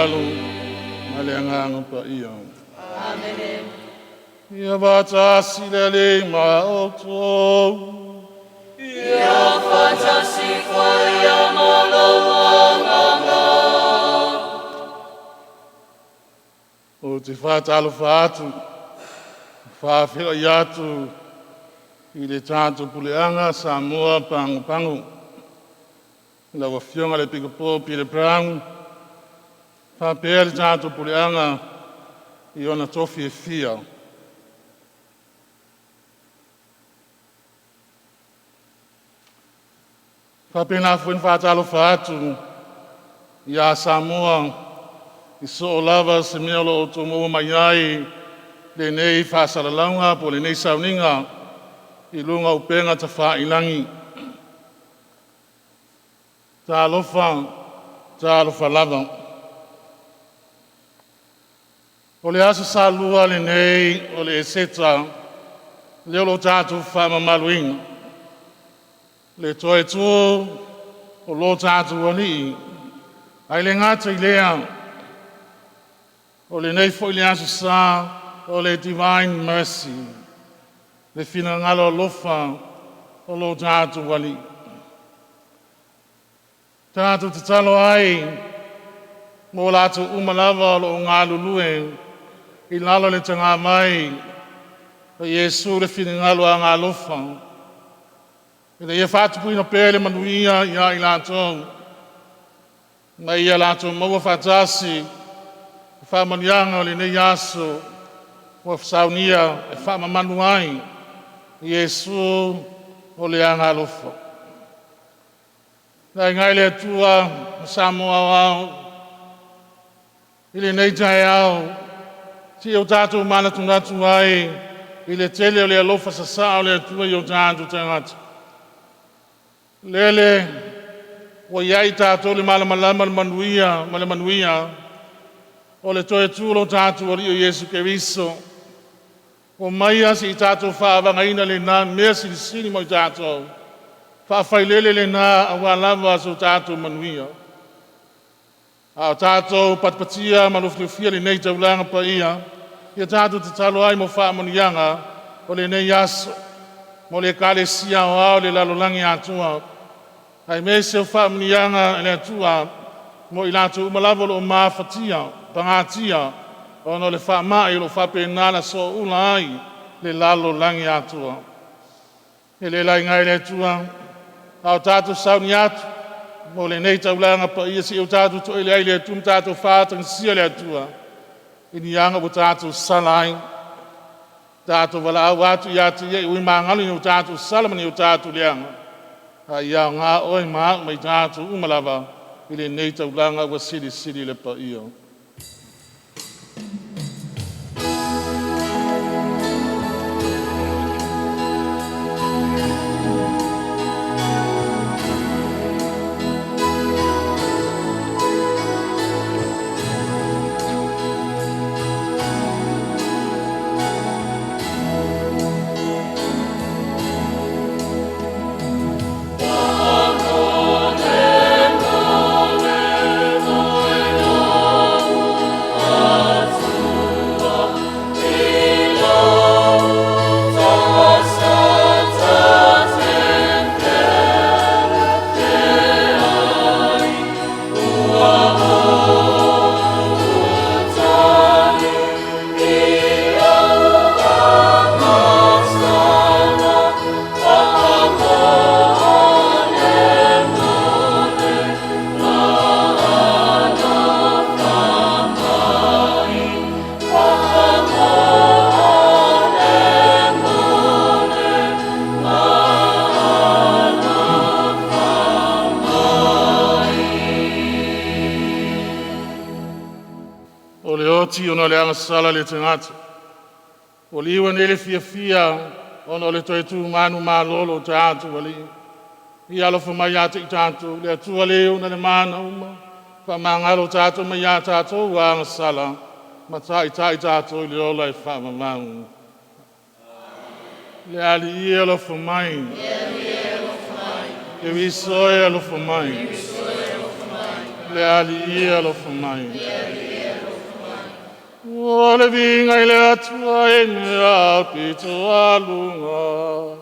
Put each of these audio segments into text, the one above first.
alu, maleangang pa iyo. Amen. Ia bata silele maoto. Ia fantasi kwa ia malawanganga. O te whātalo whātu, whāwhira iatu, i le tātou puleanga Samoa pangu pangu. La wafionga le pikapo pi le prang, whāpea le tātou puleanga i ona tofi e fia. Whāpena fuin whātalo whātu, i a Samoa, I so lava se mea lo o tō mō mai ai, le nei whāsaralaunga po le nei sauninga, I lunga upenga ta whailangi. Tā alofa lava. O le asa sa lua le nei, o le eseta, leo lo tātou whamamaluinga. Le toe tō, o lo tātou ani, ai le ngāta I lea, o le nei fo le aso sa, o le divine mercy, le fina ngalo lofa, o lo tātou wali. Tātou te talo ai, mō lātou umalawa o ngā lulue, I lalo le tanga mai, o Yesu le fina ngalo a ngā lofa. I le ia whātupu ina pēle manuia ia I lātou, mai ia lātou maua whātasi, whamanianga o le nei aso, o whasaunia e whamamanu ai, Yesu o le anga lofa. Nai ngai le atua, Samoa wao, I le nei tai au, ti o tātou mana tunatu ai, I le tele o le alofa sasa o le atua I o tātou tangata. Lele, o iai tātou le malamalama le manuia, o le toe tūlo tātou o rio Yesu Keriso. O mai asi I tātou whaawangaina le nā mea sini mo I tātou. Whaafai le nā awa lava so tātou manuia. A tātou patpatia maluflufia le nei taulanga pa ia. Ia tātou te talo ai mo whaamonianga o le nei aso. Mo le kale sia o au le lalolangi atua. Ai me se o whaamonianga le atua mo I lātou umalavo lo maafatia. Pangatia, ono le whamai lo whapenana so ula ai le lalo langi atua. E le lai ngai le atua, au tātou sauni atu, mo le nei taulanga pa ia si o tātou to ele ai le atum tātou whātang sia le atua. I ni anga o tātou salai, tātou wala au atu I atu ia ui mangalu I o tātou salamani o tātou leanga. A ia ngā oi maa mai tātou umalawa I le nei taulanga wa siri le pa ia. oti ona le anga sala le tangata. O liwa nele fia ona le toi tu manu malolo tātu wali. I alofa mai ata I tātu le atua leo na le mana uma. Wha mangalo tātu mai a tātu wa anga sala. Ma tai tātu le ola I wha mamau. Le ali I alofa mai. Le wiso e alofa mai. le ali ia lo mai. O le vinga i le atua e mea pito alunga.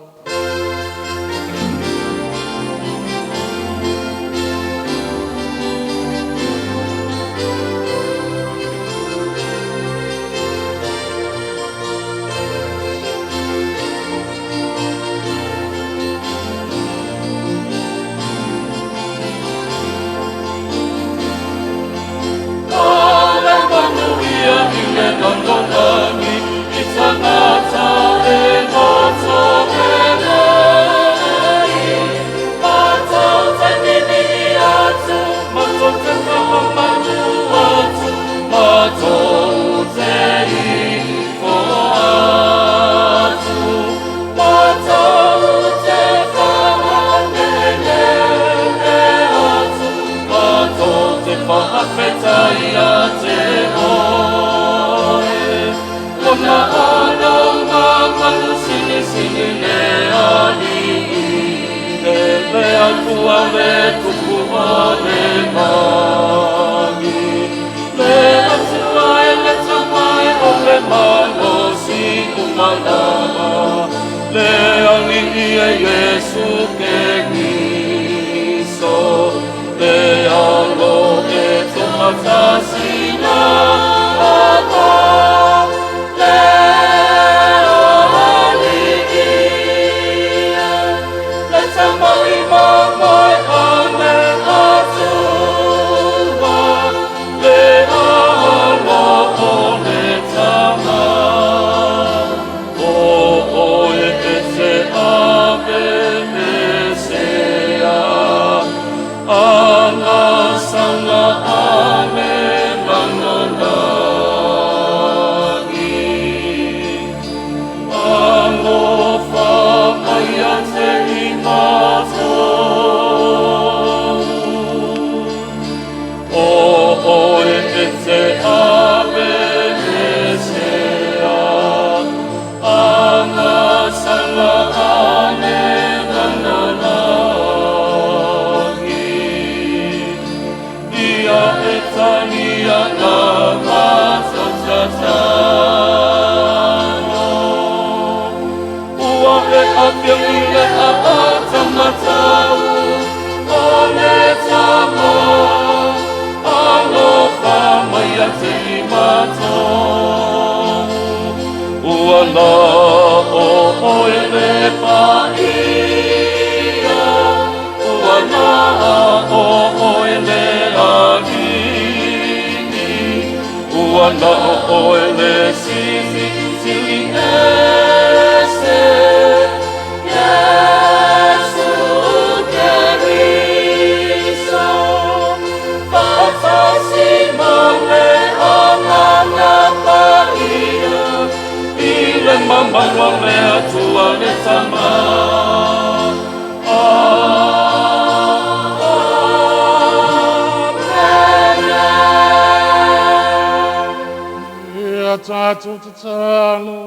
Tatu tatalo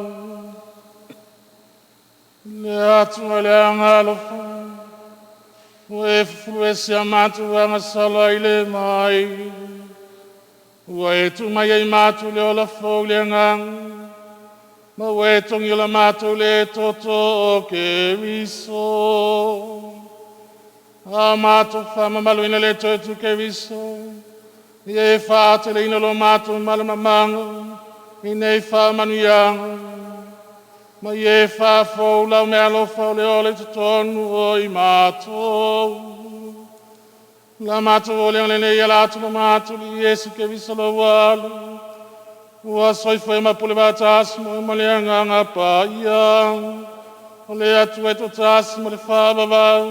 le atu le angalofa we fuesi amatu anga sala ile mai we tu mai matu le ola fo le ngang ma we tong ile matu le toto ke viso amatu fama maluina le toto ke viso ye fa te le ino matu malamamango Inei wha manuianga, ma ie wha whaulau me alofa le ole te tonu o I mātou. La mātou o leang lene ia lātu la mātou li Iesu ke visalo walu. Ua soifo e mapule vātasi mo ma leanga ngā pāia. O le atu e to tasi mo le whabavau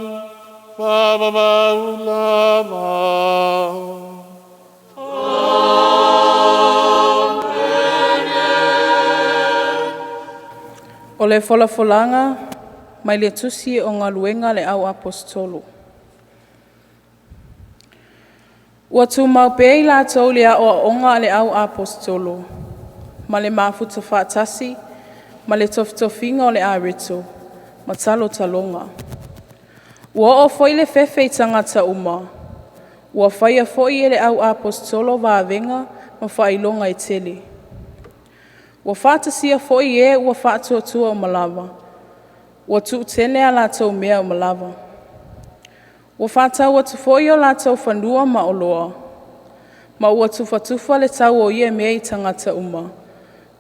lava. O le folafolanga, mai le tusi o ngā luenga le au apostolo. Ua tu mau pei la tau le au onga le au apostolo, ma le mafuta whaatasi, ma le tofitofinga o le arito, ma talo talonga. Ua o foi le fefe I tangata uma, Ua whaia fo'i ele au apostolo vāwenga ma whailonga I tele. Ua whātasia fo'i e ua whātuatua o malawa. Ua tuutene a lātou mea o malawa. Ua whātau atu fo'i o lātou whanua ma o loa. Ma ua tufa le tau o ia mea I tangata uma.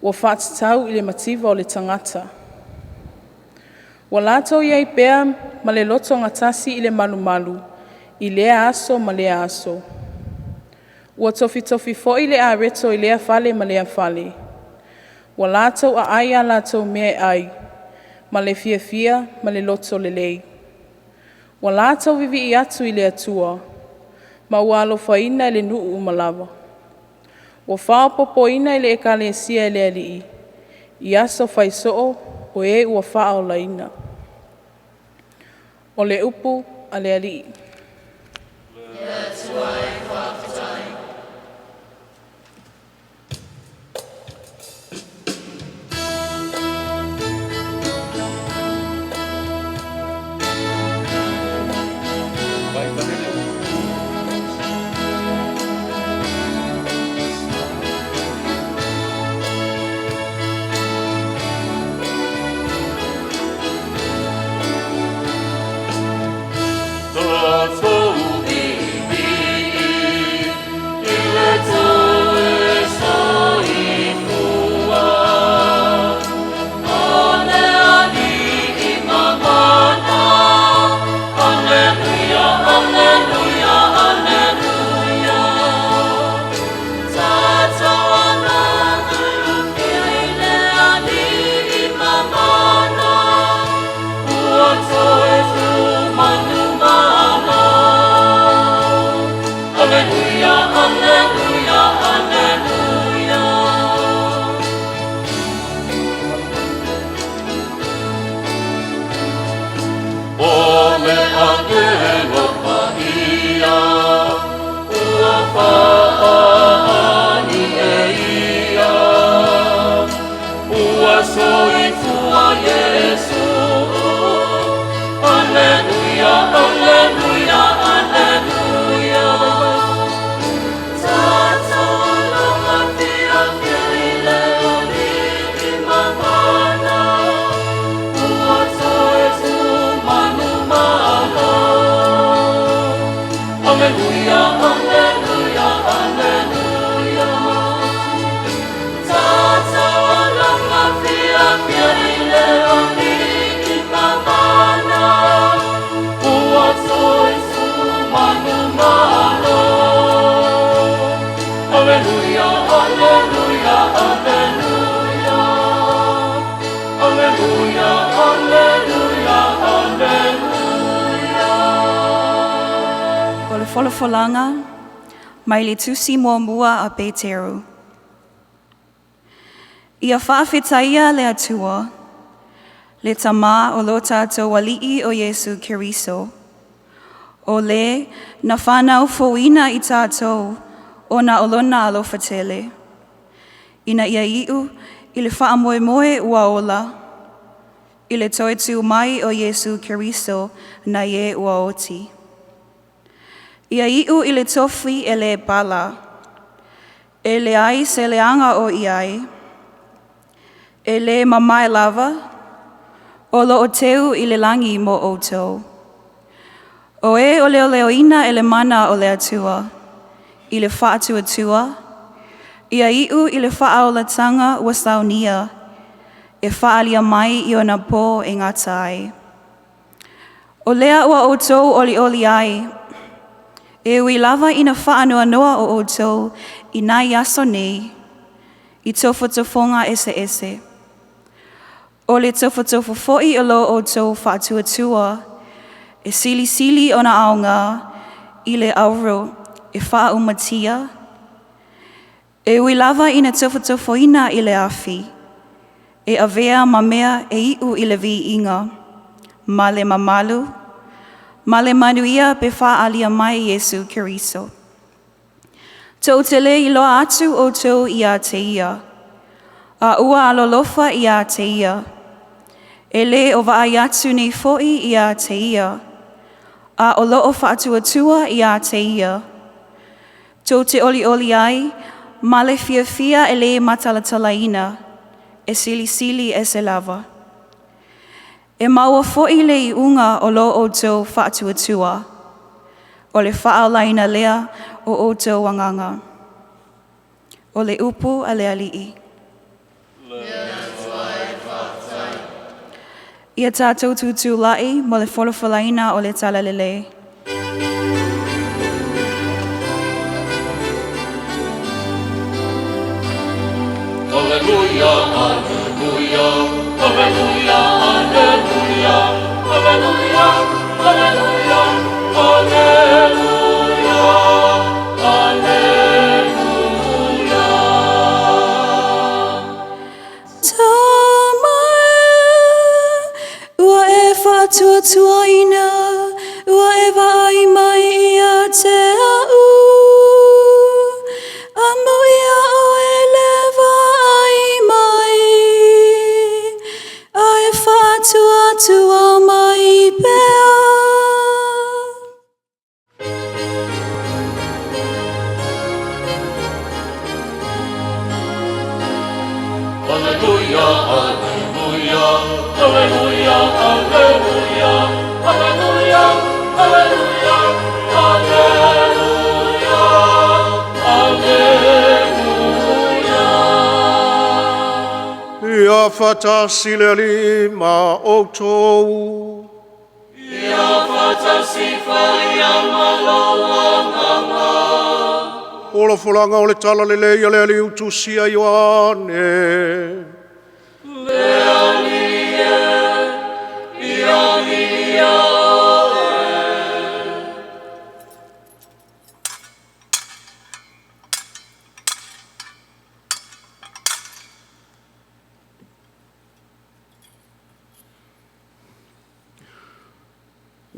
Ua whātatau I le mativa o le tangata. Ua lātou iai pēr ma le loto ngatasi I le malu. I lea aso ma lea aso. Ua tofi fo'i le areto I lea fale ma lea fale. Ua lātou a aia lātou mea ai. Ma le fia ma le loto le lei. Ua lātou vivi I atu I le atua. Ma ua alofaina I le nuu umalawa. Ua whaopopoina I le ekalesia I le alii. I aso whaisoo o e ua whao laina. O le upu a le alii. Whalafolanga, mai le tusi mua a Peteru. Ia whaafetaia le atua, le tama o lo tātou walii o Yesu Keriso. O le, na whanau fōina I tātou o na olona alofatele. Ina ia iu, I le whaamoemoe ua ola, I le toetu mai o Yesu Keriso na ye ua oti. Ia iu I le tofi e le pala, e le ai se le anga o iai, e le mamae lava, o lo o teu I le langi mo outou. O e o leo ina e le mana o le atua, I le whaatuatua, ia iu I le whaaulatanga ua saunia, e whaalia mai I ona pō e ngatai. O lea ua outou oli ai, e ui lava ina whaanoa noa o outou I nai aso nei, I tofotofonga ese. O le tofotofo fo'i o lo outou whaatuatua, e sili o na aonga, I le auro, e whaaumatia. E ui lava ina tofotofoina I le afi, e avea mamea e iu I le vi inga, ma le mamalu, ma le manuia pe whaalia mai Yesu Keriso. Tau te le I loa atu o tau I a te ia, a ua alolofa I a te ia, e le o vaai atu nei fo'i I a te ia, a o loo whaatuatua I a te ia, Tō te oli oli ai, ma le fia fia e le matalatalaina, e sili sili e se lava. E maua fo'i le I unga o lo o tō whaatuatua, o le whaalaina lea o tō wanganga. O le upu a le ali'i. Ia tātou tūtū lai mo le wholofalaina o le talalele. Alleluia, alleluia, alleluia, alleluia, alleluia, alleluia, alleluia, alleluia. Tamae, ua e whatuatuaina, ua e vai mai ia te au. Amuia o e lewa ai mai, ai whatuatua mai pea. Alleluia, alleluia, alleluia, alleluia, alleluia, alleluia, alleluia, alleluia. Ia whatasi le lima o tōu. Ia whatasi whaia malawanganga. Ola wholanga o le tala le leia le ali utusia Ioane. Le alie, ia lia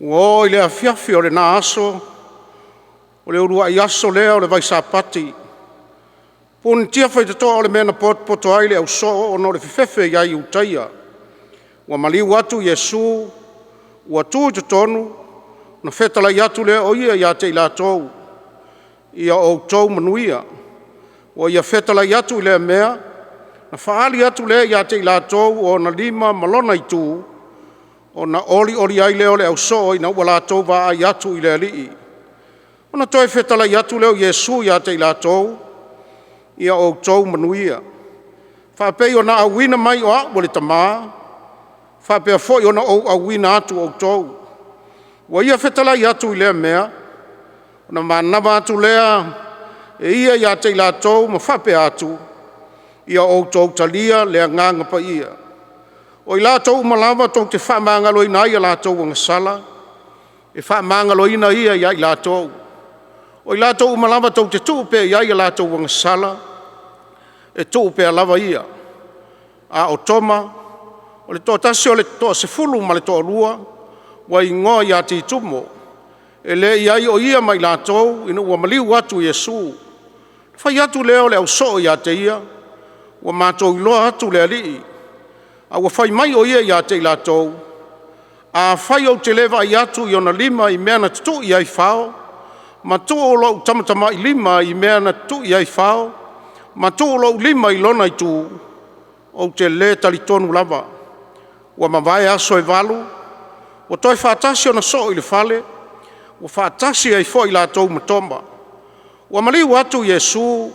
Ua i le afiafi o le nā aso, o le urua I aso lea o le vaisapati. Puni tia whai te toa o le mena poto ai le au so o no le fifefe iai utaia. Ua maliu atu Iesu, ua tū te tonu, na whetala I atu lea o ia ia te I lātou. Ia o tau manuia. Ua ia whetala I atu I lea mea, na whaali atu lea ia te I lātou o na lima malona I tū, o na oli ai leo le au so I na ua lātou wa ai atu I lea lii. O na toi whetala I atu leo Iesu ia te I lātou, ia o tau manuia. Whapei o na awina mai o a wale tamā, whapea foi o na o awina atu o tau. Wa ia whetala I atu I lea mea, o na manama atu lea, e ia te I lātou ma whapea atu, ia o tau talia lea nganga pa ia. O I lātou malawa tau te whamangalo ina ia lātou wanga sala, e whamangalo ina ia I lātou. O I lātou malawa tau te tuupe ia I lātou wanga sala, e tuupe lava ia. A o toma, o le toa tasi o le toa se fulu ma le toa rua, wa I ngoa ia te tumo. E le iai o ia mai lātou, ina ua maliu atu Iesu. Whai atu leo le au so ia te ia, ua mātou iloa atu le alii. A ua whai mai o ia te lātou, a whai au te lewa I atu I ona lima I mea na tutu I ai whao, ma tu o lau tamatama I lima I mea na tutu I ai whao, ma tu o lau lima I lona I tu, o te le talitonu lava. Ua mawai aso e walu, o toi whātasi o na so I le whale, ua whātasi ai fo I lātou matoma. Ua maliu atu Iesu,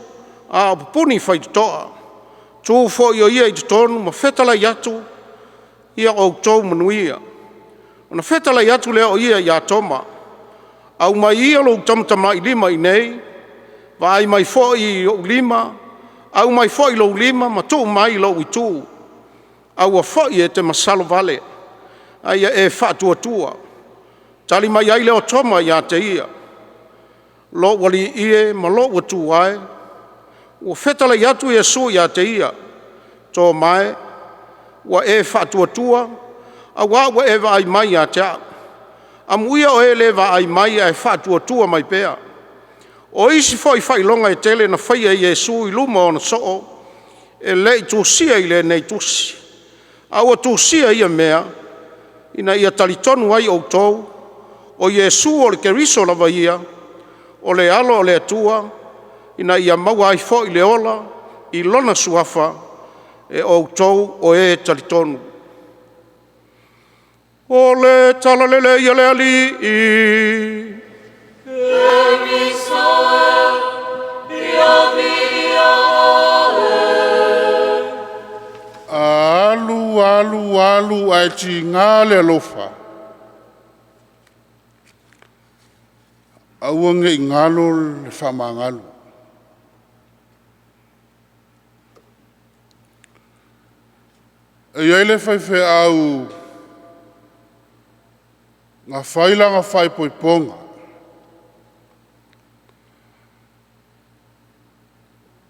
a o pupuni whai toa, tū fo I o ia I te tonu, ma whetala I atu, ia o tau manuia. O na whetala I atu lea o ia toma. Au mai ia lo tamatama I lima I nei, wa ai mai fo I o lima, au mai fo I lo lima, ma tū mai lo I tū. Au a fo I e te masalo vale, ai e whatuatua. Tali mai ai leo toma ia te ia. Lo wali ie, ma lo watu ai, ua whetala I atu Iesu ia te ia, tō mai, ua e whatuatua, a ua e wa ai mai ia te au. A muia o e le wa ai mai e whatuatua mai pea. O isi fo I whailonga e tele na whaia Iesu I luma o na soo, e le I tūsia I le nei tūsi. A ua tūsia ia mea, ina ia talitonu ai o tau, o Iesu o le keriso lava ia, o le alo o le atua, ina ia maua ai fo i le ola, i lona suafa, e o tau o e talitonu. O le talalele ia le ali i. Alu, alu, alu, ai ti ngā le alofa. Auange i ngalo le whamangalo. E iei le whaiwhe au ngā whailanga whai poiponga.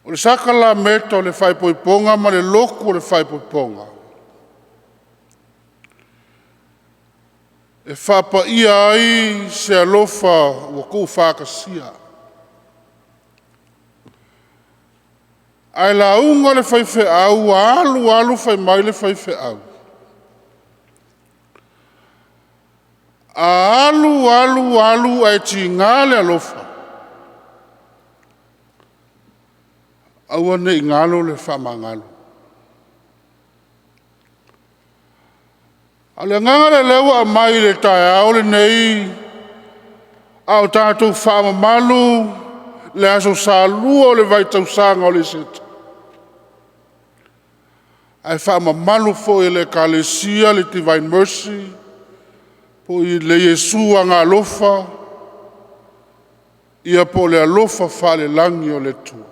O le sakala meta o le whai poiponga ma le loko o le whai poiponga. E whapa ia ai se alofa ua kou whakasia. Ai la unga le whaiwhe au, alu alu whai mai le whaiwhe au. Alu alu alu ai ti ngā le alofa. Aua ne i ngalo le whamangalo. A le nganga le lewa a mai le tae au le nei, au tātou whamamalu, le aso sa lua o le vaitau sanga o le seta. Ai whamamalu fo i le kalesia le Divine Mercy, po i le Yesua ngā lofa, ia po le alofa whale langi o le tua.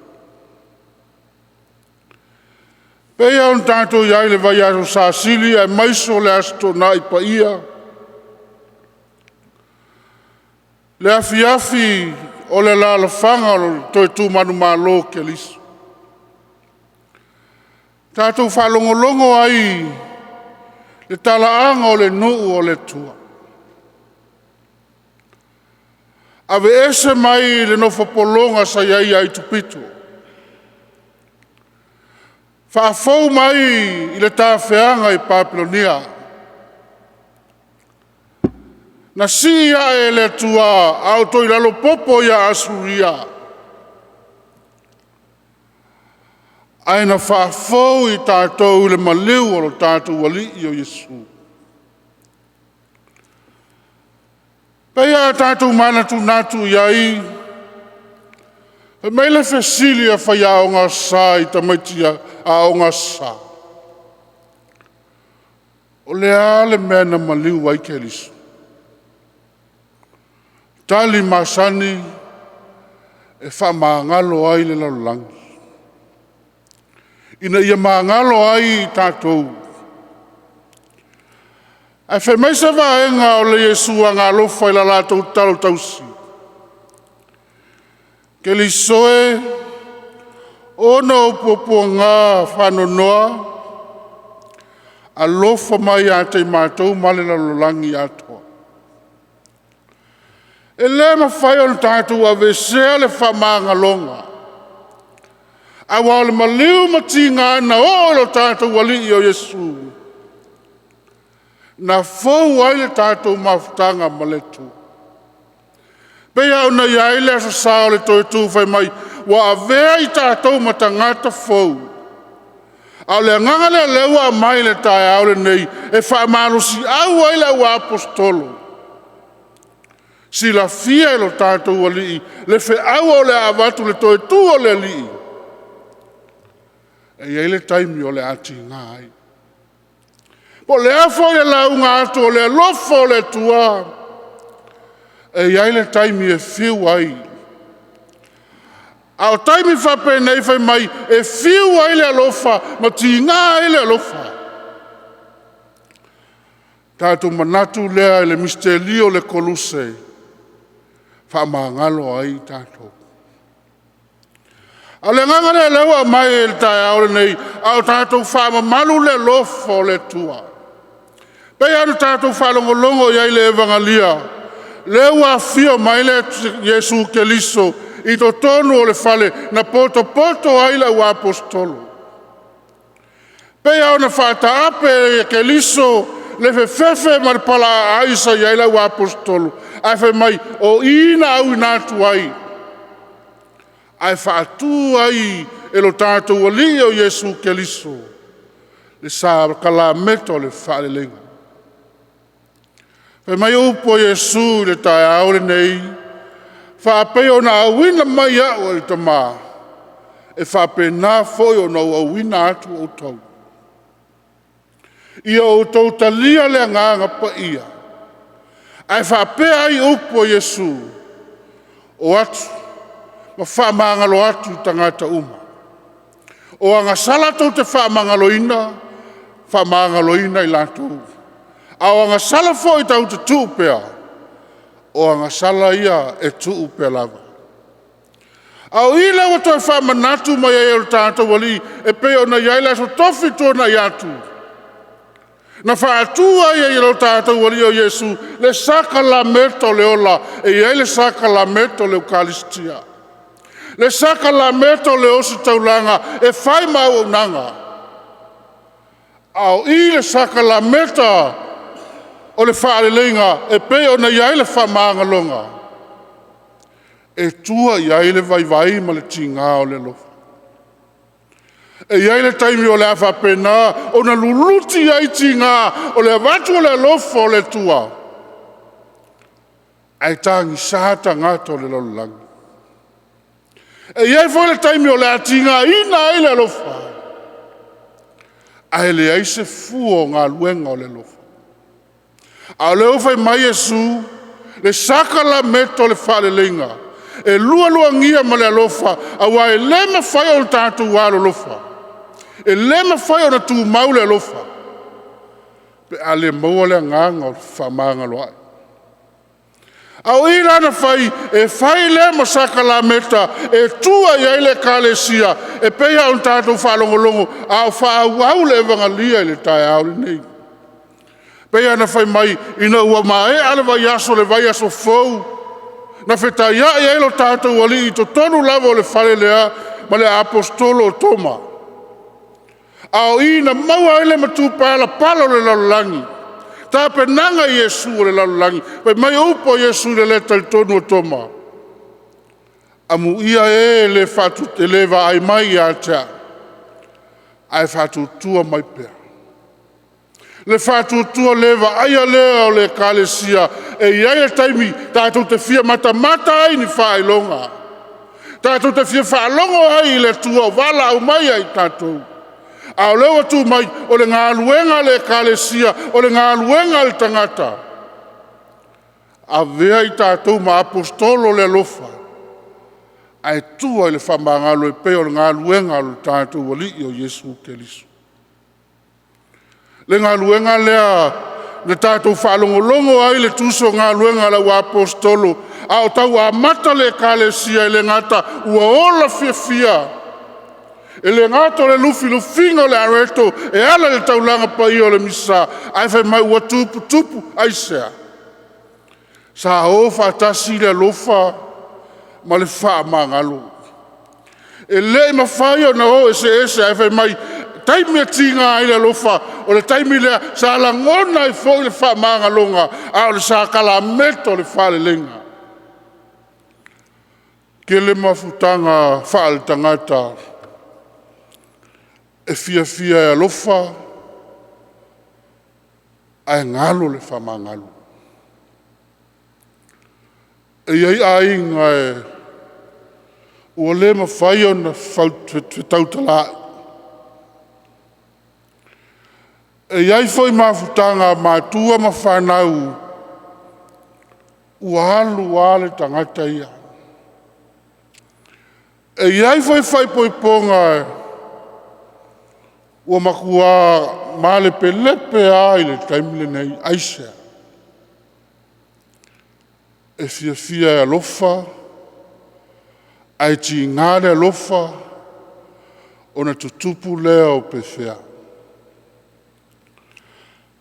Pea on tātou iai le vai aso sa sili, ai maiso le asto na i pa ia. Le afi o le lalafanga o toi tū manu malo ke liso. Tātou whalongolongo ai, le talaanga o le nuu o le tua. Ave ese mai le nofapolonga sa iai ai tupitu. Whaafou mai i le tāwheanga i Papilonia. Na si ia e le tua au toi lalo popo ia Asuria. Aina whaafou i tātou le maliu o lo tātou wali i o Yesu. Pea tātou mana tu natu iai, e mai le whesili a whai a o ngā sā i tamaitia a o ngā sā. O le ale mea na maliu wai ke lisu. Tali masani e wha maangalo ai le laulangi. Ina ia maangalo ai i tātou. Ai whai mai sa vaenga o le Yesua ngā lofa i la lātou talo tausi. Ke li soe, ono upopo ngā whanonoa, a lofa mai a te mātou male la lolangi atoa. E le mawhai on tātou a vesea le whamanga longa. A wale maliu mati ngā na o lo tātou wali i o Yesu. Na fau ai le tātou mawhtanga maletu. Pea ona iai le asa sao le toi tū whai mai, wa a vea i tātou matangata fau. Au le nganga le lewa mai le tae au le nei, e whaamano si au ai le ua apostolo. Si la fia e lo tātou wali, le whe au o le avatu le toi tū o le li. E iei le taimi o le ati ngai. Po le afo le launga atu o le lofo o le tua. E iai le taimi e fiu ai. Au taimi whape nei whai mai, e fiu ai le alofa, ma ti ngā ai le alofa. Tātou manatu lea le mistelio le koluse, whamangalo ai tātou. A le ngangare lewa mai e le tae aore nei, au tātou whamamalu le lofo le tua. Pei anu tātou whalongolongo iai le evangalia, lewa fio mai le Yesu Keliso, i to tonu o le fale na poto ai le ua apostolo. Pei au na whata ape Keliso, le fefefe ma le pala aisa iai le ua apostolo, ai fe mai o ina au natu ai. ai whaatu ai e lo tātou ali o Iesu Keliso, le sa kalameto le whaalelenga. Pe mai upo Iesu le tae aole nei, whaapeo na awina mai au e tamā, e whaapena foi o na awina atu o tau. Ia o tau talia le nganga pa ia, ai whaapea ai upo Iesu, o atu, ma whaamangalo atu tangata uma. O anga sala tau te whaamangaloina i lātou. Au anga sala fo i tau te tūpea, o anga sala ia e tūpea lava. Au i lewa toi whaamanatu mai e o tātou wali, e peo na iaila so tofi tōna i atu. Na whaatua i e o tātou wali o Iesu, le saka la meto le ola, e iai le saka la meto le Eukaristia. Le saka la meto le osu taulanga, e whai mau au nanga. Au i le saka la meta o le whaalelenga, e peo na iai le whamanga longa. E tua iai le vai ma le tinga o le lofa. E iai le taimi o le awha pena, o na luluti iai tinga, o le avatu o le lofa o le tua. Ai tangi sahata ngata o le lololangi. E iai foi le taimi o le atinga ina ai le lofa. Ai le aise fuo ngā luenga o le lofa. A le ofai mai Iesu, le saka la meto le whaalelenga. E lua ngia ma le alofa, a wa e lema whai o tātou wālo lofa. E lema whai o na tū mau le alofa. Pe a le maua le nganga o whamanga loai. Au i rana whai, e whai lema saka la meta, e tua i aile kālesia, e peia o tātou whalongolongo, a whaau le evangalia i le tae au le nei. Pea na whai mai, ina ua mae ale vai aso le vai aso fau. Na wheta ia e elo tātou wali i to tonu lava o le whale lea, ma le apostolo o Toma. Ao ina maua ele matupala palo le lalolangi. Tā penanga Iesu o le lalolangi, pai mai upo Iesu le leta le tonu o Toma. Amu ia e le whatu te lewa ai mai a tea. Ai whatu tua mai pea. Le whātutua lewa aia lea o le kālesia, e iaia taimi tātou te fia mata ai ni whaelonga. Tātou te fia whaelongo ai le tua wala au mai ai tātou. Ao lewa tū mai o le ngā luenga le kālesia, o le ngā luenga le tangata. A vea i tātou ma apostolo le lofa. Ai tua i le whamangalo e peo le ngā luenga le tātou wali o Iesu Keliso. Le ngā luenga lea, le tātou whaalongolongo ai le tūso ngā luenga la ua apostolo, a o tau a mata le kālesia e le ngata ua ola fia. E le ngata le lufingo le areto, e ala le taulanga pa i o le misa, ai whai mai ua tupu ai sea. Sa o whaatasi le lofa, ma le wha mangalo. E le ma whai o na o ese ai whai mai, taimi a tinga ai le lofa, o le taimi lea, sa la ngona i fo le wha mangalonga, a o le sa kalameto le wha le lenga. Ke le mafutanga wha le tangata, e fia e alofa, ai ngalo le wha mangalo. E iai ai ngai, ua le mawhai o na whautautalai. E iai foi mafutanga mātua ma whanau, ua halu ale tangata ia. E iai foi whai poiponga, ua makua male pelepe ai le taimile nei aisea. E fia e alofa, ai ti ngare alofa, o na tutupu leo pe fea.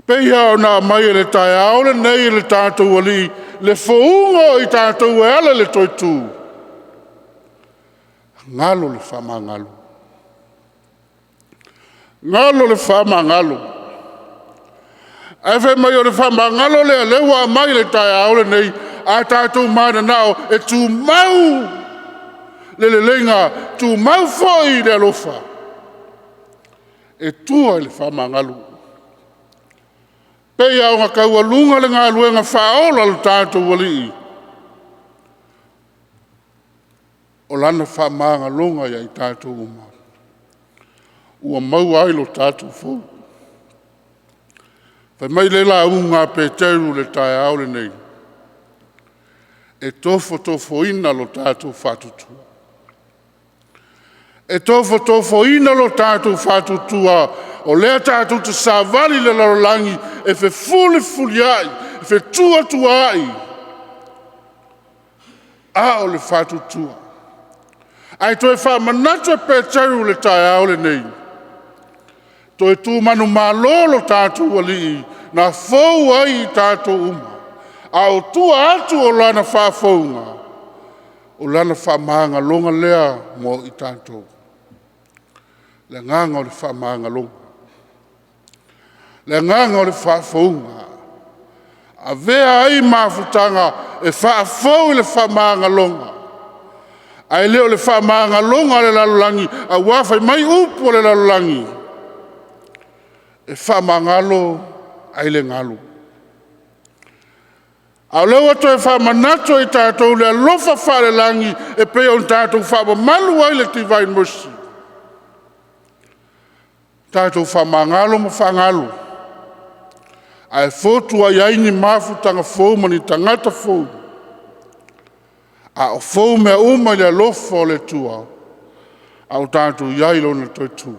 Peia o nā mai le tae aole nei le tātou wali, le foungo i tātou e ala le toitu. Ngalo le whama ngalo. Ngalo le whama ngalo. Ewe mai o le whama ngalo le lewa mai le tae aole nei, a tātou mana nao e tū mau le lenga tu mau foi le alofa. E tua le whamangalu. Pea o ngā kaua lunga le ngā luenga whaola le tātou wali. O lana whamanga lunga ia i tātou uma. Ua mau ai lo tātou fōu. Whai mai le la unga pe teru le tae aole nei. E tofo ina lo tātou whatutua. E tofo ina lo tātou whatutua. O lea tātou te sāwali le larolangi. E fe fuli ai. E fe tua ai. A o le whatutua. Ai toi wha manatu e pe teru le tae aole nei. Toi tū manu mālolo tātou wali na fau ai tātou uma. A o tua atu o lana whaafaunga. O lana whaamanga longa lea mo i tātou. Le nganga o le whaamanga longa. Le nganga o le whaafaunga. A vea ai mafutanga e whaafau i le whaamanga longa. Ai leo le whaamanga longa le lalulangi. A wawhai mai upo le lalulangi. E whamangalo ai le ngalo. A lewa to e whamanato i tātou le alofa whare langi e peo on tātou whamamalu ai le Divine Mercy. Tātou whamangalo ma whangalo. Ai fotu ai aini mafutanga fōu mani tangata fōu. A o fōu mea uma le alofa o le tua. A o tātou iailo na toi tū.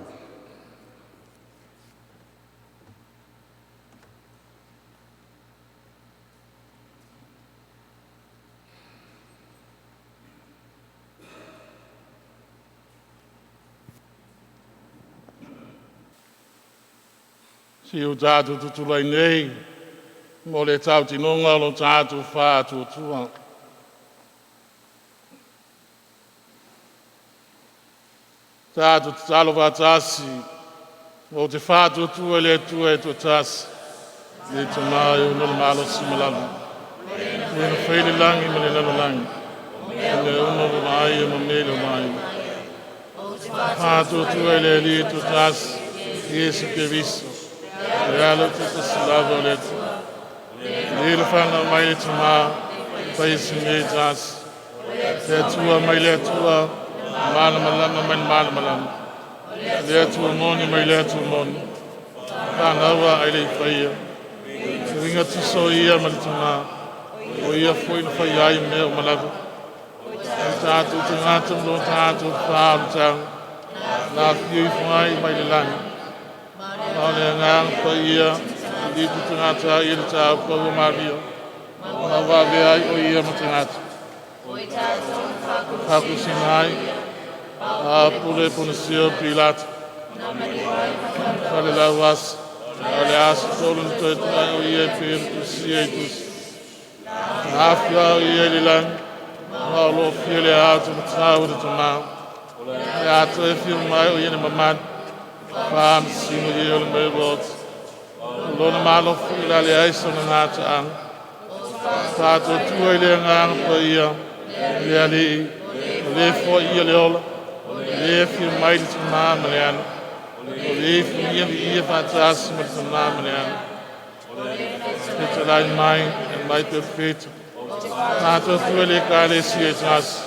Si o tātou tutulai nei, mo le tau tinonga lo tātou whātua tua. Tātou talo wātasi, o te whātua tua le tua e tua tasi. Le te mai o nol malo simalamu. Le na whaile langi ma le lalo langi. Le uno lo mai e ma mele mai. Whātua tua le li e tua tasi, Jesu ke viso. Realo te te silava le tu. Le whana mai le tu maa, pai si me tas. Le tua mai le tua, mana malama mai mana malama. Le tua moni mai le tua moni. Whana awa ai le whaia. Se ringa tu so ia ma le tu maa. O ia fwoi na whai ai me o malawa. Tātou te ngatam lo tātou whaaru tang. Nā whiu whai mai le langi. Nāne ngang pa ia, i tu tangata i le tāu kau mario. Nā wawe ai o ia ma tangata. Haku sinai, a pule punisio pilata. Whale lau asa, ale asa tolun toi tai o ia pēr tusi e tusi. Nāwhia o ia li lang, nā lo whiele atu ma tāu le tamau. E atu e whiu mai o ia ni mamad. Whaan sino i ole mei rot. Lona malo fwila le aiso na ngāta ang. Tātou tua i le ngang pa ia. Le ali. Le fo ia le ola. Le fi mai li tuma mane ana. Le fi ia li ia whātasi ma li tuma mane ana. Peta lai mai en mai te wheta. Tātou tua le ka le si e tasi.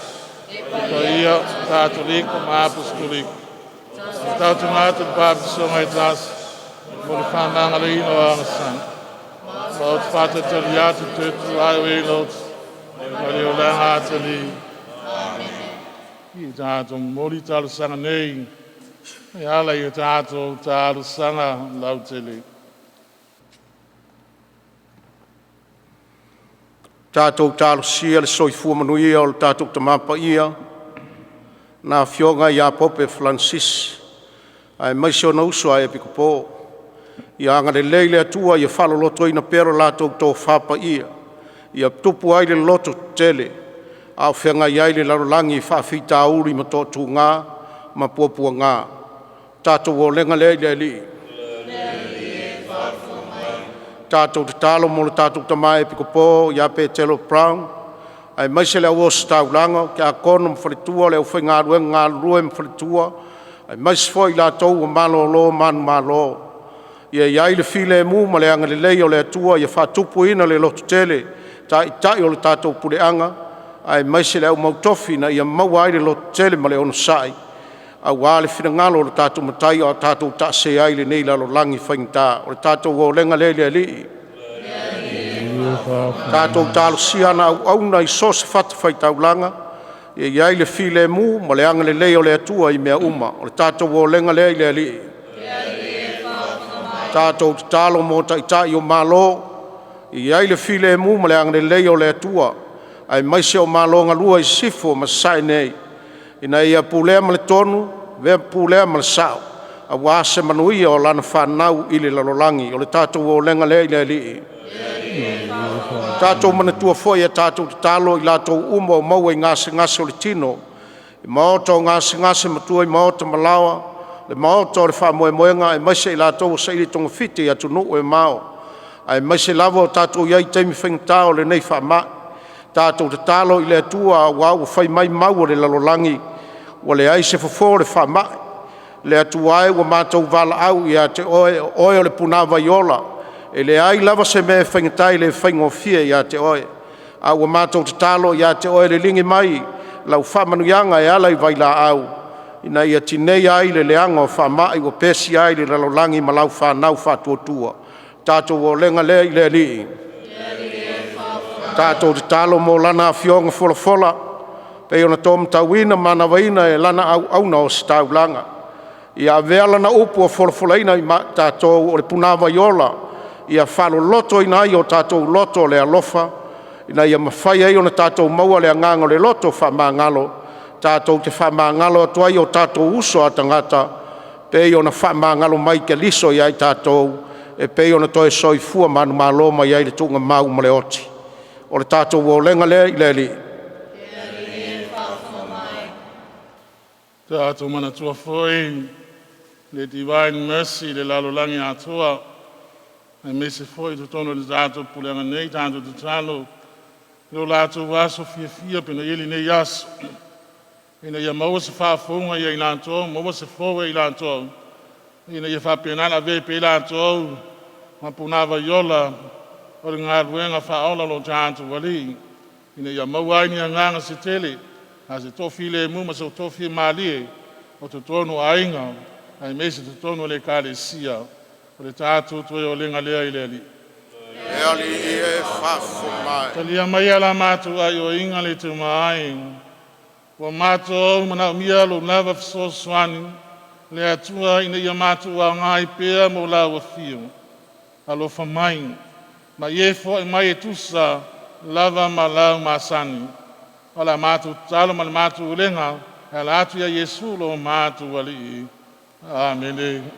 Pa ia tātou le ko ma apostoliko. Tau te ngāta bāptiso ngai tās, mo le whananga le ino a ngasan. Mo te whata tali atu tūtu ai o ilot, mo le o langa ata li. I tātou mori tālu sanga nei, e ala i tātou tālu sanga lau te li. Tātou tālu sia le soifua manuia o le tātou tamapa ia. Nā whionga ia pope Francis. Ai mai se ona uso ai piko po. Ia anga le leile atua ia whalo loto ina pero lātou tō whapa ia. Ia tupu ai le loto tele. Au whenga iai le larolangi whawhita uri ma tōtu ngā, ma puapua ngā. Tātou o lenga leile li. Tātou te talo mo le tātou tamai piko po, ia pe Telo Brown. ai mai se le o staulanga ke a kono mfalitua le o whainga rue mfalitua ai mai se foi la tau o malo lo malo ia iai le file mu ma le anga le lei o le atua ia whatupu ina le lotu tele tai o le tātou pureanga ai mai se le au mautofi na ia maua ai le lotu tele ma le ono sai a wale fina ngalo le tātou matai o tātou ta se ai le nei lalo langi whaingta o le tātou o lenga le li tātou tālo siana au na i sos fata whaitaulanga ia iai le file mu ma le anga le lei o le atua i mea uma o le tātou o lenga le li tātou te tālo mō tai o malo i ai le file mu ma le anga le lei o le atua ai mai se o malo ngalua i sifo ma sai nei ina ia pulea ma le tonu vea pulea ma le sao a wase manuia o lana whanau i le lalolangi o le tātou o lenga le li tātou mana tua foi a tātou te tālo i lātou uma o maua i ngase o le tino i maota o ngase matua i maota malawa le maota o le whamoemoenga ai maise i lātou o sairi tonga fiti atu nuu e mao ai maise lavo o tātou iai teimi whaingtao le nei whamai tātou te tālo i le atua wau whai mai mau o le lalolangi wa le ai se fofo le whamai le atua ai wa mātou vala au i a te oe o le punava iola e le ai lava se me whaingatai le whaingofia i a te oe a wa mātou te tālo i a te oe le lingi mai lau whamanuianga e alai vai la au ina ia tinei ai le leanga o whamai o pesi ai le lalolangi ma lau whanau whatuatua tātou o lenga le i le li tātou te tālo mō lana fionga fola pe ona tom tauina mana waina e lana au na o staulanga ia vea lana upu o folafolaina i tātou o le punava iola ia whalo loto ina ai o tātou loto le alofa ina ia mawhai ai ona tātou maua le angango le loto whamangalo tātou te whamangalo atuai o tātou uso a tangata pe ona whamangalo mai ke liso i ai tātou e pe ona toe soifua manu malo mai ai le tunga mau ma le oti o le tātou o lenga le i le li tātou mana tua foi le divine mercy le lalolangi atua ai mese foi tu tono le tātou pulenga nei tātou te talo leo lātou waso fia pena ili nei yaso ina ia maua se whaafunga ia i lātou maua se fowe i lātou ina ia whapenana vepe i lātou ma punava iola o le ngā ruenga whaola lo tātou wali ina ia maua ai ni anganga se tele a se tofi le mu ma se tofi malie o te tono ainga ai mese te tono le kālesia o le tātou toi o lenga lea i leli e ali e whafo mai talia mai ala mātou ai o inga le te mai wa mātou mana mia lo lava fiso swani le atua ina ia mātou a ngai pēa mo la wa fio alo whamai ma iefo e mai e tusa lava ma lau ma sani ala mātou talo ma le mātou lenga ala atu ia Yesu lo mātou wali Amen.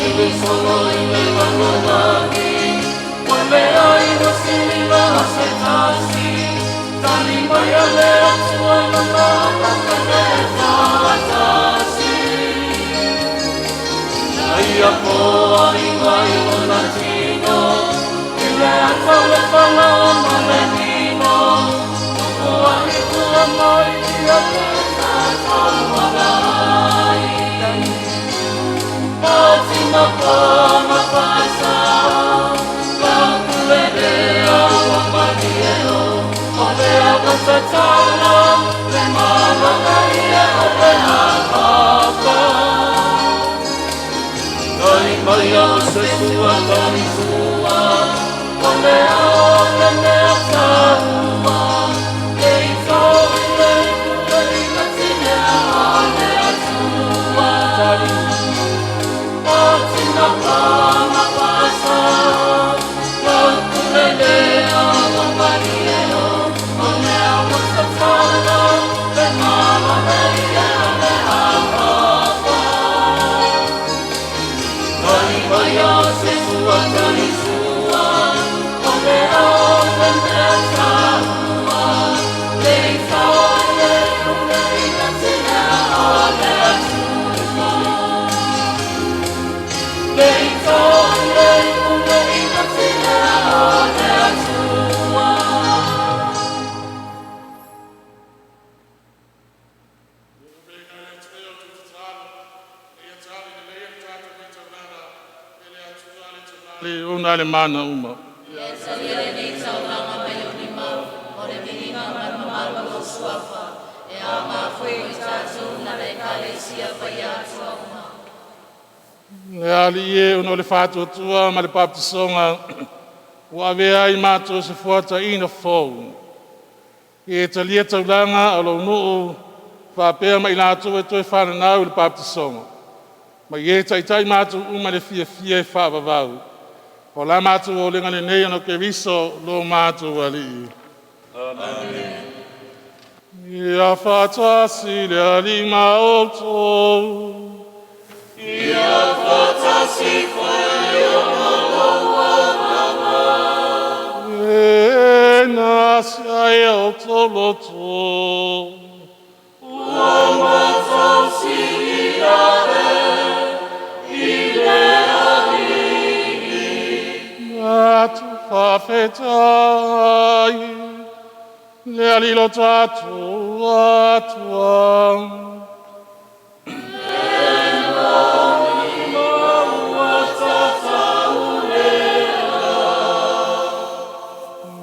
sili solo i le manolagi Wale ai wa sili la hase tasi Tali mai a le atua na la haka le whaatasi Nai a koa i mai o na tino I le ata le whala o ma le nino Koa i kua mai i a le Fatima kama pasa Kakulelea wa maniero Olea wasatala Le malanga ia olea papa Nai mai a se sua tani sua Olea ole mea tahua Ei tau le kulei katinea Olea tua tari Fatima kama pasa Kakulelea wa maniero Olea wasatala Le malanga ia olea papa Nai mai a se sua tani sua Olea ole mea tahua Lei tau le kulei katinea Olea tua Lei tau le kulei katinea Olea tua Le una le mana uma. Le ali e uno le fatu tua ma le paptisonga ua vea i mātou se fuata ina fōu. E talia taulanga alo nuu whapea mai lātou e toi whananau i le paptisonga. Ma i e taitai mātou uma le fia fia e whaavavau. O la mātou o lenga le nei ano ke riso lo mātou ali. Amen. Ia whatasi le alima o tō. Ia whatasi whai o maloa mama E nasi ai o tolo tō. Ua matau sili are I le alihi Atu whawhetai le alilo tātou atua.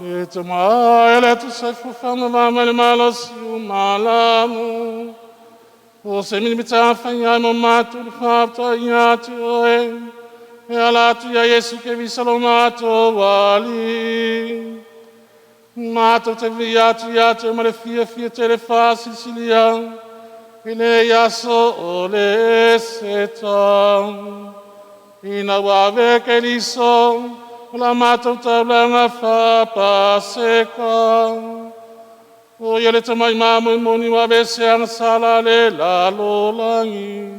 Le te mai le tu se fufanga vama le malasi o malamu. O se mini mita whaingai mo mātou le whapta i ati oe. E alatu ia Yesu ke visalo mātou wali. Mātou te vi atu i atu ma le fia fia te le whasi silia. I le yaso o le seta. Ina wawe ke liso. O la mātou taulanga whapaseka. O ia le tamai māmu moni wawe se anga sala le lalo langi.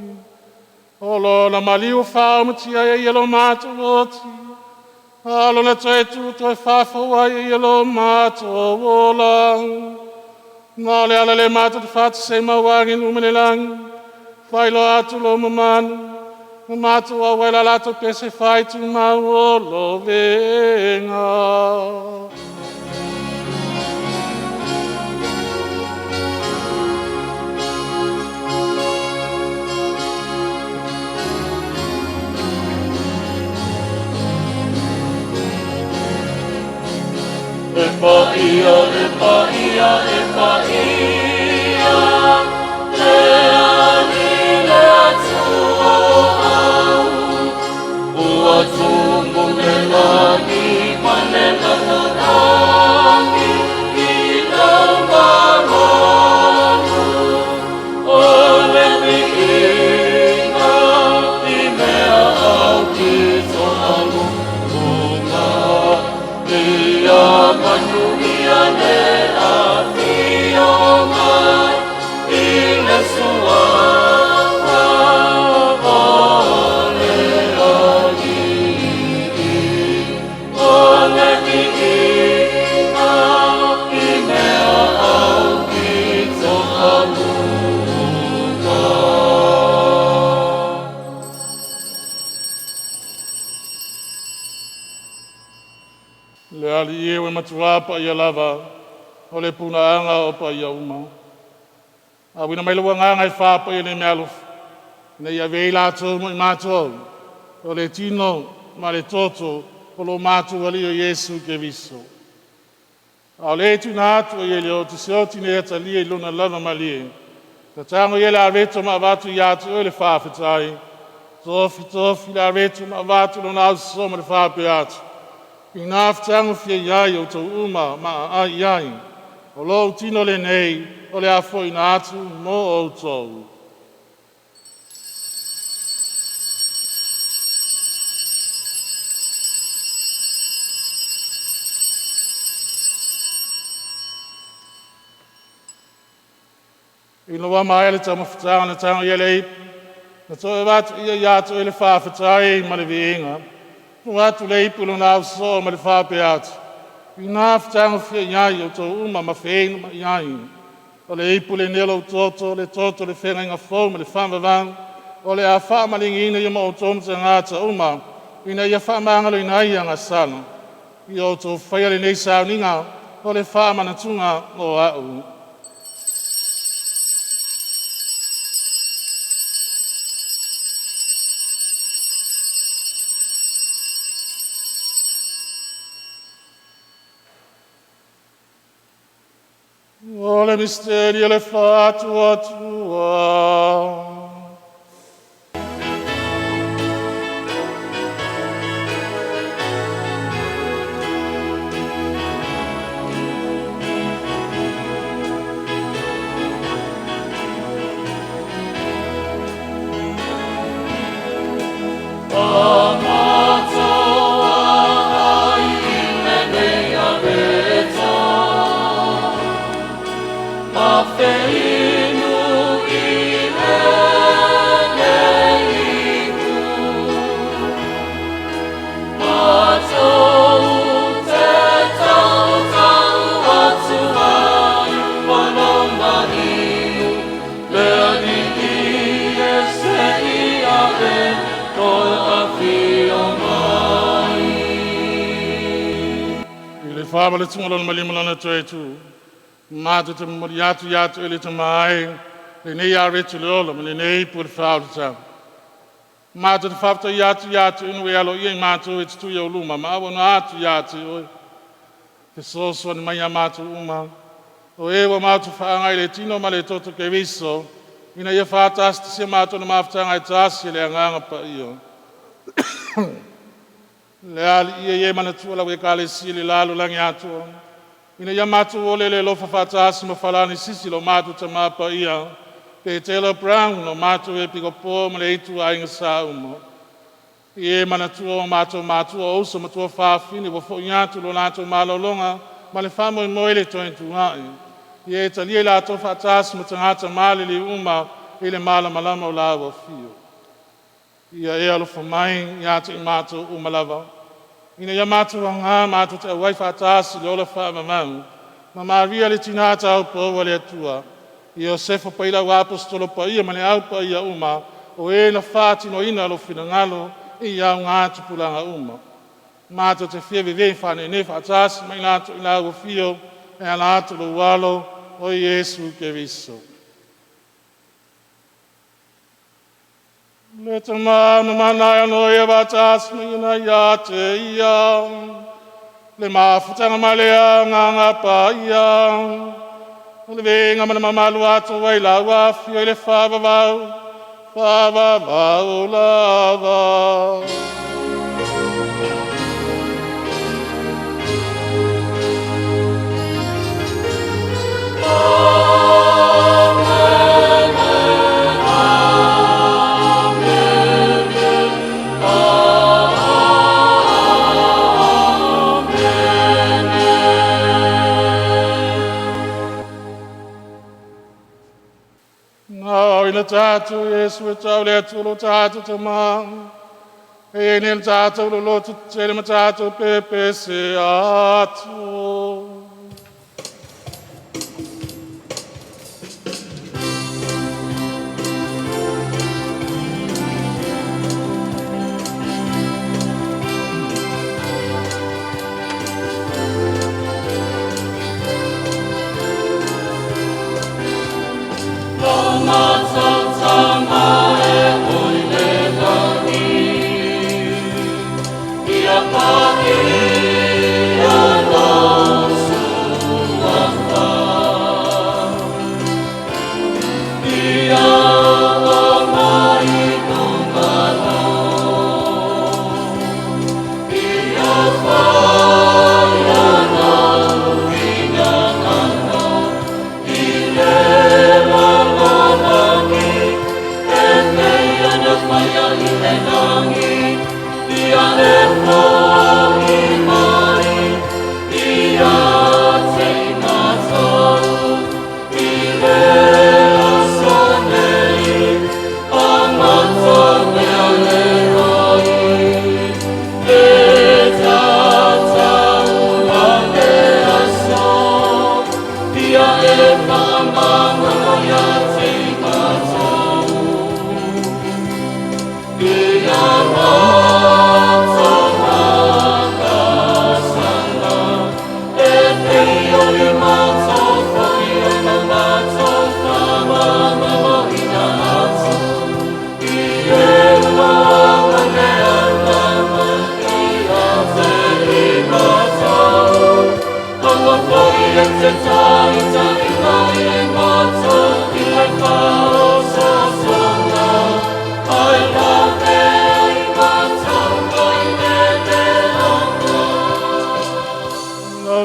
O lo na maliu whao matia e ielo mātou oti. Alo na toe tūto e whawhaua e ielo mātou ola. Nā le ala le mātou te whātu se mauangi numene langi. Whailo atu lo mamanu. O mātou a waila lato pese whai tu mau o lo venga. E paia, e paia, e paia Le ali le atua Ua tumbu me lagi ma le lanorangi I lau maronu O le miina I mea au ki tonalu Unga Ia manu ia le a fio Le ali e we matua pa ia lava, o le punaanga o pa ia uma. A wina mai lua nganga i whapa i le mealof, na ia vei lātou mo i mātou, o le tino ma le toto, o lo mātou ali o Yesu ke viso. A le tuna atu o iele o te seoti ne eta lia i luna lana ma lie. Ta tango iele a reto ma vatu i atu o le whawhetai. Tofi la reto ma vatu lona au soma le whawhe atu. I nāf tango fia iai o tau uma ma a iai. O lo tino le nei o le afo i na atu mo o tau. I loa mai le tama whatanga na tanga ia lei. Na toi watu ia iatu e le whawhetai ma le vienga. No watu le ipulo na au so ma le whawhe atu. I nā whatanga whia iai o tō uma ma wheinu ma iai. O le ipule nelo toto le whenga inga fau ma le whamawang. O le a whamalingi ina ia ma o tōmta ngāta uma. Ina ia whamangalo ina ia ngā sana. I o tō whaia le nei sauninga o le whamanatunga o au. O le misteri le whātua tua. Whāma le tungalona malimalana toi tu. Mātu te moriatu iatu ele te mai. Le nei a retu le ola, ma le nei pu le whāutata. Mātu te whāpta iatu inu e alo iei mātu e te tui au luma. Ma awa na atu iatu oi. Te sosua ni mai a mātu uma. O ewa mātu whaangai le tino ma le toto ke viso. Ina ia whātasi te se mātu na māwhatangai tāsi le anganga pa iyo. Le ali ia ie mana tua la weka le si le lalo langi atua. Ina ia matu ole le lofa whatasi ma whalani sisi lo matu ta mapa ia. Pe Taylor Brown no matu e piko po ma le itu a inga sa umo. Ie mana tua o matu o uso ma tua whawhini wa fo iatu lo nato malolonga ma le whamo i moile to intu ngai. Ie talie la to whatasi ma tangata mali li uma i le mala malama o lawa fio. Ia e alofa mai i atu i mātou umalawa. Ina ia mātou a ngā mātou te awai whātāsi le ola whaamamau. Ma Maria le tinata au pa ua le atua. I o sefo pa ila wa apostolo pa ia ma le au pa ia uma. O e na whātino ina alo whina ngalo i au ngā tupulanga uma. Mātou te whia vive whane ne whātāsi ma inato ina au fio e anato lo walo o Yesu ke viso. Le te mana mana no e watas mi na ya te ia. Le mafutanga malea nganga pa ia. Le venga mana mamalu atu wai la wafi le fava vau lava. Ina tātou Yesu e tau le atulu tātou te mā. E nel tātou lo lotu tere ma tātou pepe se atu.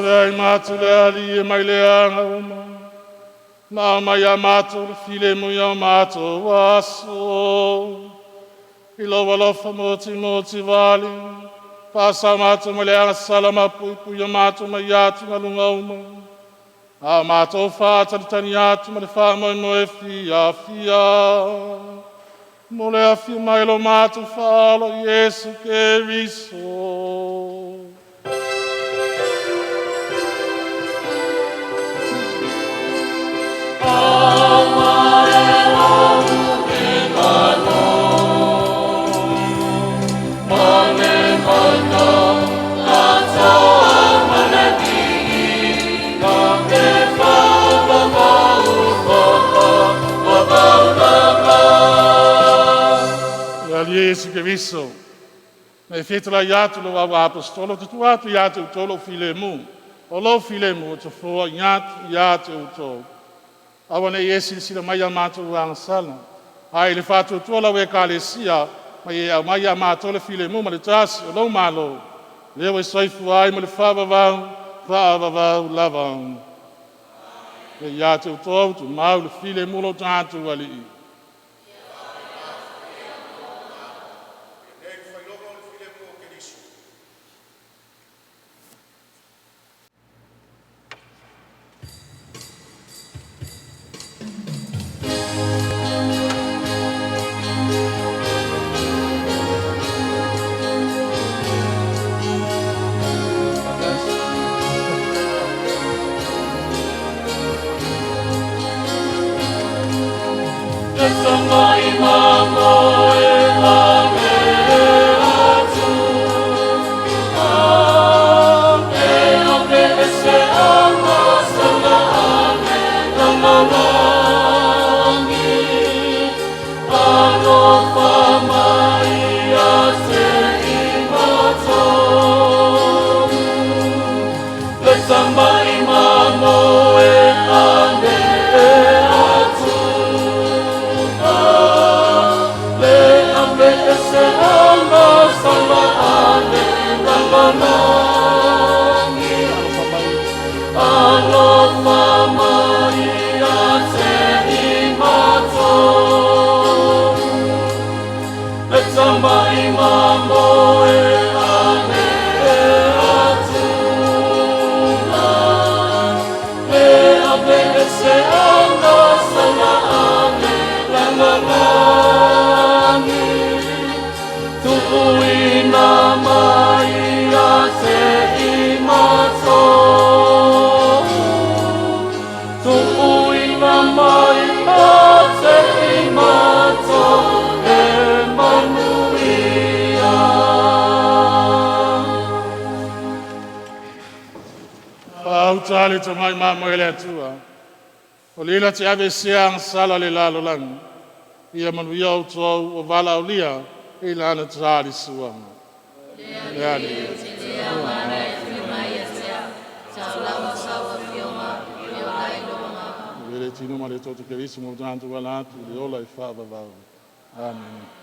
Ai mātu le ali e mai le anga uma. Nā mai a mātu le file mui a mātu waso. I lowa lofa moti vali. Pasa mātu mai le anga salama pui pui a mātu mai atu na lunga uma. A mātu whātari tani atu mai le whāmoi moe fia. Mo le a fia mai lo mātu whālo Yesu ke riso. Yesu ke viso. Me fetala iatu lo wa apostolo tu atu iatu tolo filemu. O lo filemu to fo iatu to. Awana Yesu sila maya matu wang sala. Ai le fatu to la we kalesia, maya matu le filemu ma le tas lo malo. Le we soifu ai ma le fava va lava. Le iatu to tu mau le filemu lo tatu wali. Tali to mai mai le tua. O lila te ave seang sala le lalo lang. Ia manu ia o tō o wala o lia i lana tāri suanga. Lea le. Vere tino ma le tōtu kerisi mo tāntu wala atu le ola i whaavavau. Amen.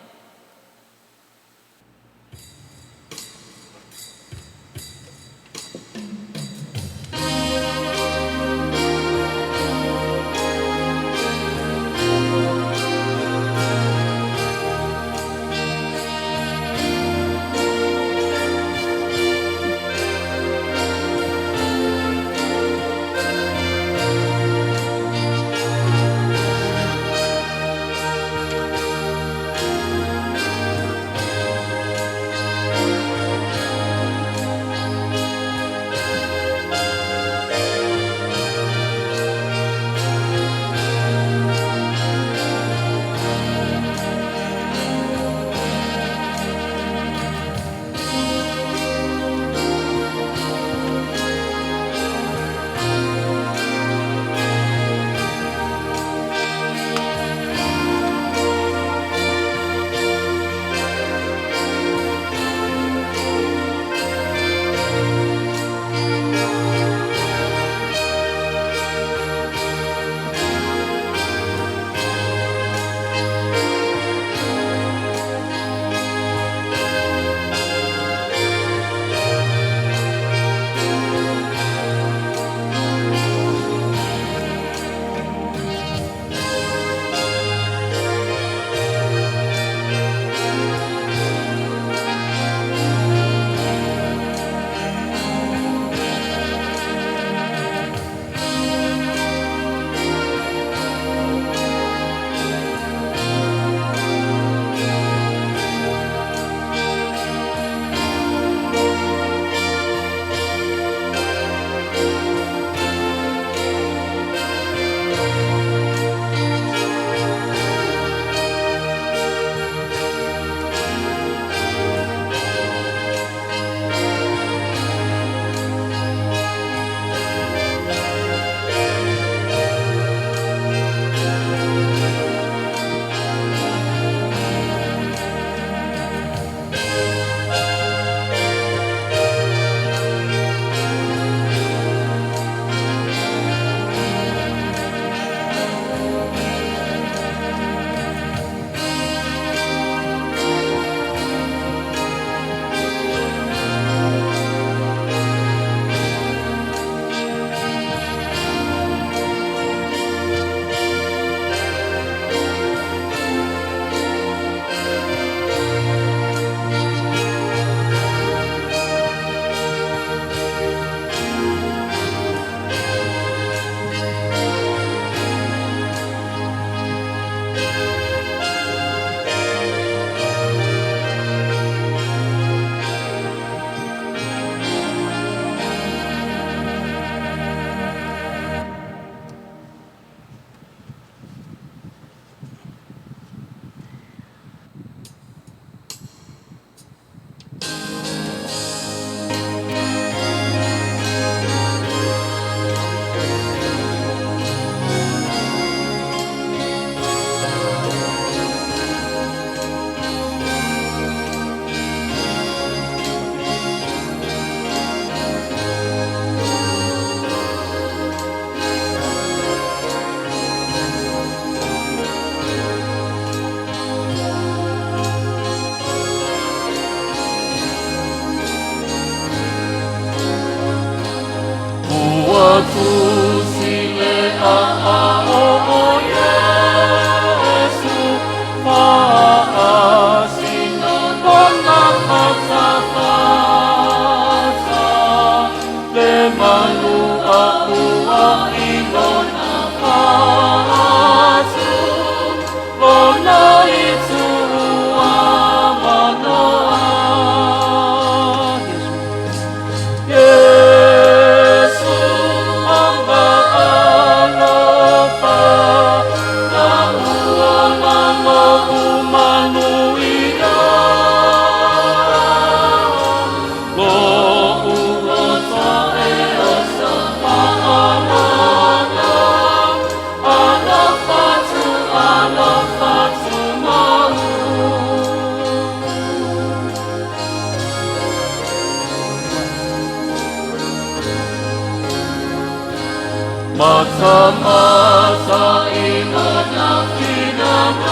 Masa-masa ingat ang pinangalan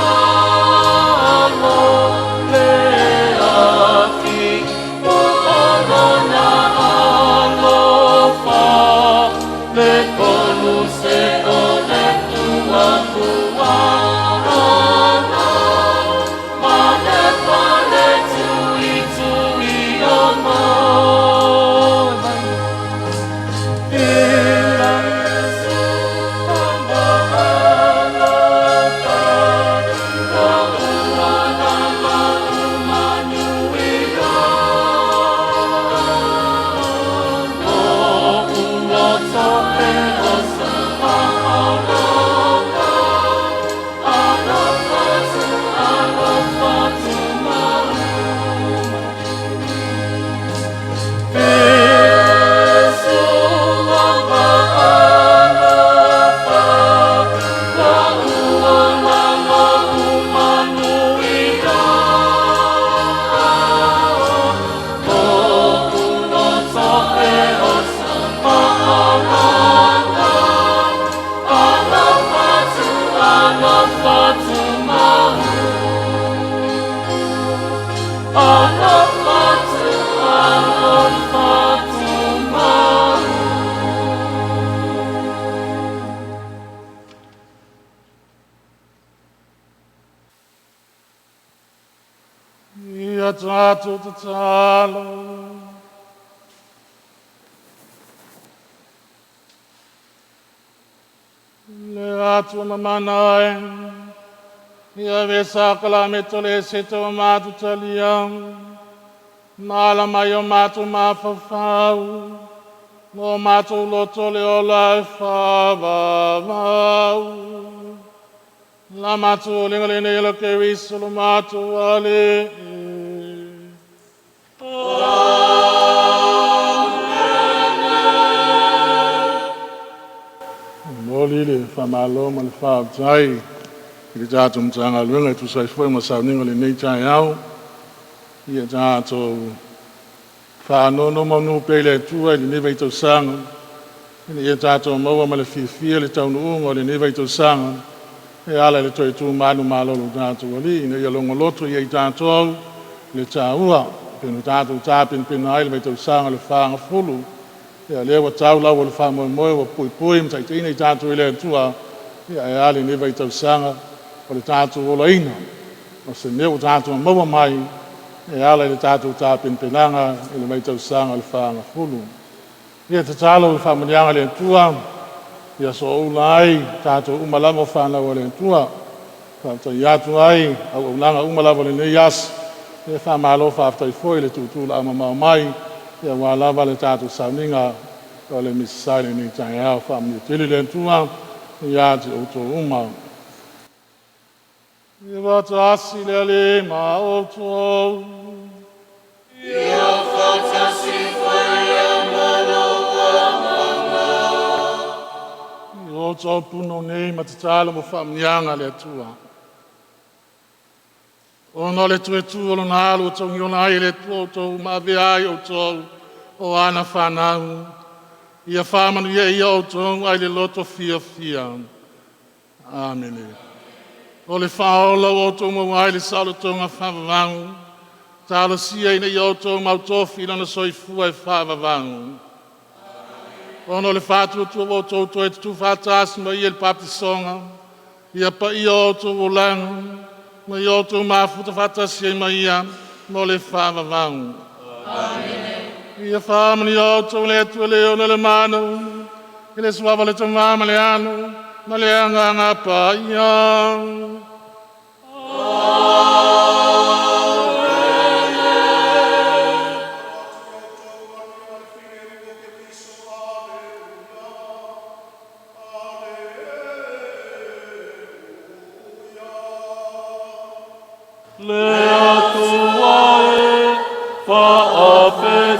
mo, Leafi, Puano na alofa, Lekoluse o Letua-tua, Mane-mane tui-tui o mo. Ia tātou te tālo. Le atu na manae. Ia ve sākala me tole se tō mātu talia. Nāla mai o mātu mawhawhau. Mō mātu loto le o lai whawawau. La mātu linga le lo ke riso lo mātu ale. Moli le whamalo ma le whaaptai. I tātou mtanga luenga i tu sai fwoi ma sauninga le nei tai au. Ia tātou whaanono manu pele tua i le newa i tau sanga. Ia tātou maua ma le whiwhia le taunu unga le newa i tau sanga. E ala le toi tū manu malolo tātou ali. Ia longa loto ia i tātou le tāua. Penu tātou tāpin pena ai le mai tau sanga le whaanga fulu. Ia lewa tau lau o le whamoe moe wa pui pui mta i teina i tātou i le tua. Ia e ali newa i tau sanga. O le tātou ola ina. O se neu tātou maua mai. E ala le tātou tāpin penanga i le mai tau sanga le whaanga fulu. Ia te tālo le whamanianga le tua. Ia so ula ai tātou umalama whanau le tua. Tātou iatu ai au ulanga umalama le nei as. E whamalo whaftai foi le tūtula ama mau mai. Ia wālawa le tātou sauninga. O le misai le ni tangi au whamani tili le tua. Ia te uto uma. Ia wata asi le ale ma oto. Ia whatasi whaia malawa mama. Ia oto puno nei ma te tālo mo whamnianga le tua. Ono le tue tuolo na alu o tau ngiona ai le tuo tau mawe ai o tau o ana whanau. Ia whamanu ia o tau ai le loto fia fia. Amen. O le whaola o tau mau ai le salo tonga whawawang. Tāla sia ina i o tau mau tofi lana soifua e whawawang. Ono le whātua tua o tau toi te tu whātasi ma i el papisonga. Ia pa i o tau o langa. Ma i o tau mafuta whātasi e ma ia mo le whawawang. Ia whamani o tau le atua leo na le manu. I le suawa le tau mama le anu. Ma le anga ngā pa ia. Le atua e whaafetai